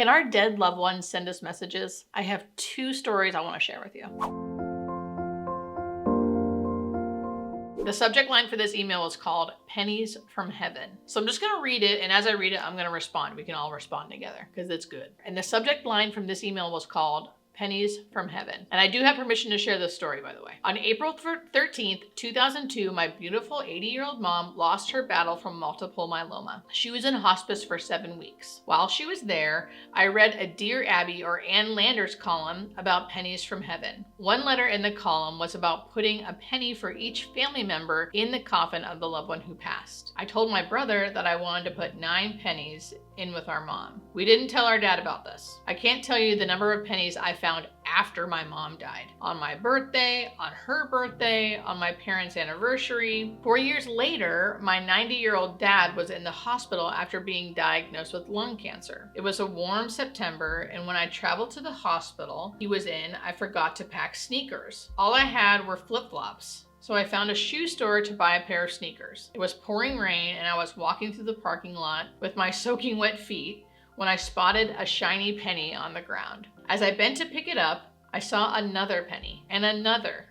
Can our dead loved ones send us messages? I have 2 stories I want to share with you. The subject line for this email is called Pennies from Heaven. So I'm just going to read it, and as I read it, I'm going to respond. We can all respond together because it's good. And the subject line from this email was called Pennies from Heaven. And I do have permission to share this story, by the way. On April 13th, 2002, my beautiful 80-year-old mom lost her battle from multiple myeloma. She was in hospice for 7 weeks. While she was there, I read a Dear Abby or Ann Landers column about pennies from heaven. One letter in the column was about putting a penny for each family member in the coffin of the loved one who passed. I told my brother that I wanted to put 9 pennies in with our mom. We didn't tell our dad about this. I can't tell you the number of pennies I found after my mom died. On my birthday, on her birthday, on my parents' anniversary. 4 years later, my 90-year-old dad was in the hospital after being diagnosed with lung cancer. It was a warm September, and when I traveled to the hospital he was in, I forgot to pack sneakers. All I had were flip-flops. So I found a shoe store to buy a pair of sneakers. It was pouring rain and I was walking through the parking lot with my soaking wet feet when I spotted a shiny penny on the ground. As I bent to pick it up, I saw another penny and another.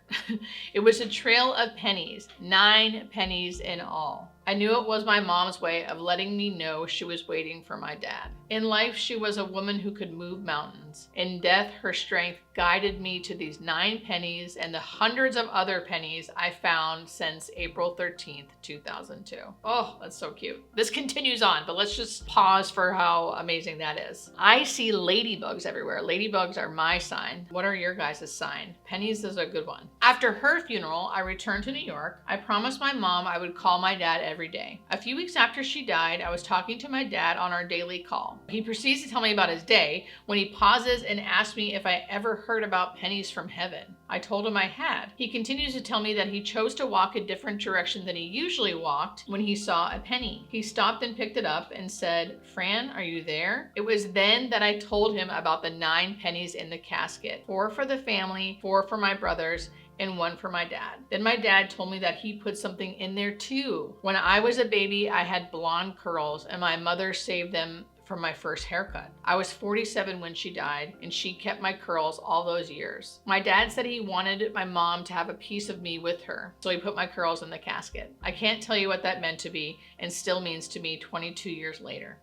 It was a trail of pennies, 9 pennies in all. I knew it was my mom's way of letting me know she was waiting for my dad. In life, she was a woman who could move mountains. In death, her strength guided me to these 9 pennies and the hundreds of other pennies I found since April 13th, 2002. Oh, that's so cute. This continues on, but let's just pause for how amazing that is. I see ladybugs everywhere. Ladybugs are my sign. What are your guys' sign? Pennies is a good one. After her funeral, I returned to New York. I promised my mom I would call my dad every day. A few weeks after she died, I was talking to my dad on our daily call. He proceeds to tell me about his day when he pauses and asks me if I ever heard about pennies from heaven. I told him I had. He continues to tell me that he chose to walk a different direction than he usually walked when he saw a penny. He stopped and picked it up and said, "Fran, are you there?" It was then that I told him about the 9 pennies in the casket. 4 for the family, 4 for my brothers, and 1 for my dad. Then my dad told me that he put something in there too. When I was a baby, I had blonde curls and my mother saved them from my first haircut. I was 47 when she died, and she kept my curls all those years. My dad said he wanted my mom to have a piece of me with her, so he put my curls in the casket. I can't tell you what that meant to me and still means to me 22 years later.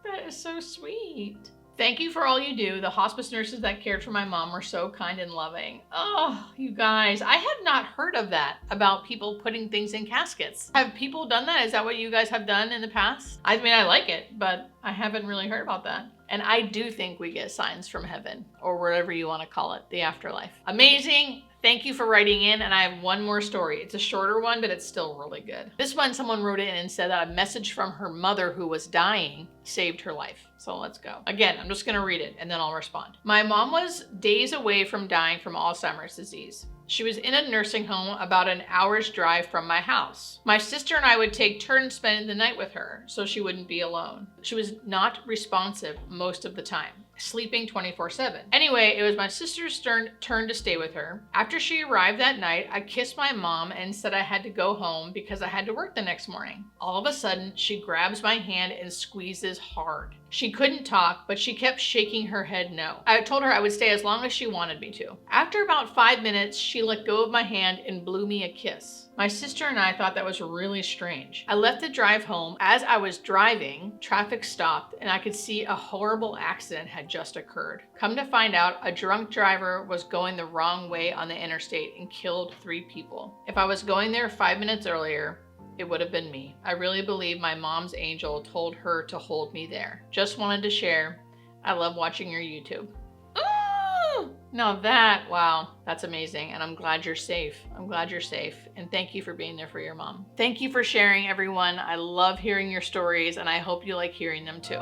That is so sweet. Thank you for all you do. The hospice nurses that cared for my mom were so kind and loving. Oh, you guys, I had not heard of that about people putting things in caskets. Have people done that? Is that what you guys have done in the past? I mean, I like it, but I haven't really heard about that. And I do think we get signs from heaven, or whatever you want to call it, the afterlife. Amazing. Thank you for writing in, and I have one more story. It's a shorter one, but it's still really good. This one, someone wrote in and said that a message from her mother who was dying saved her life. So let's go. Again, I'm just gonna read it and then I'll respond. My mom was days away from dying from Alzheimer's disease. She was in a nursing home about an hour's drive from my house. My sister and I would take turns spending the night with her so she wouldn't be alone. She was not responsive most of the time, sleeping 24/7. Anyway, it was my sister's turn to stay with her. After she arrived that night, I kissed my mom and said I had to go home because I had to work the next morning. All of a sudden, she grabs my hand and squeezes hard. She couldn't talk, but she kept shaking her head no. I told her I would stay as long as she wanted me to. After about 5 minutes, she let go of my hand and blew me a kiss. My sister and I thought that was really strange. I left the drive home. As I was driving, traffic stopped and I could see a horrible accident had just occurred. Come to find out, a drunk driver was going the wrong way on the interstate and killed 3 people. If I was going there 5 minutes earlier, it would have been me. I really believe my mom's angel told her to hold me there. Just wanted to share. I love watching your YouTube. Now that, wow, that's amazing. And I'm glad you're safe. I'm glad you're safe. And thank you for being there for your mom. Thank you for sharing, everyone. I love hearing your stories and I hope you like hearing them too.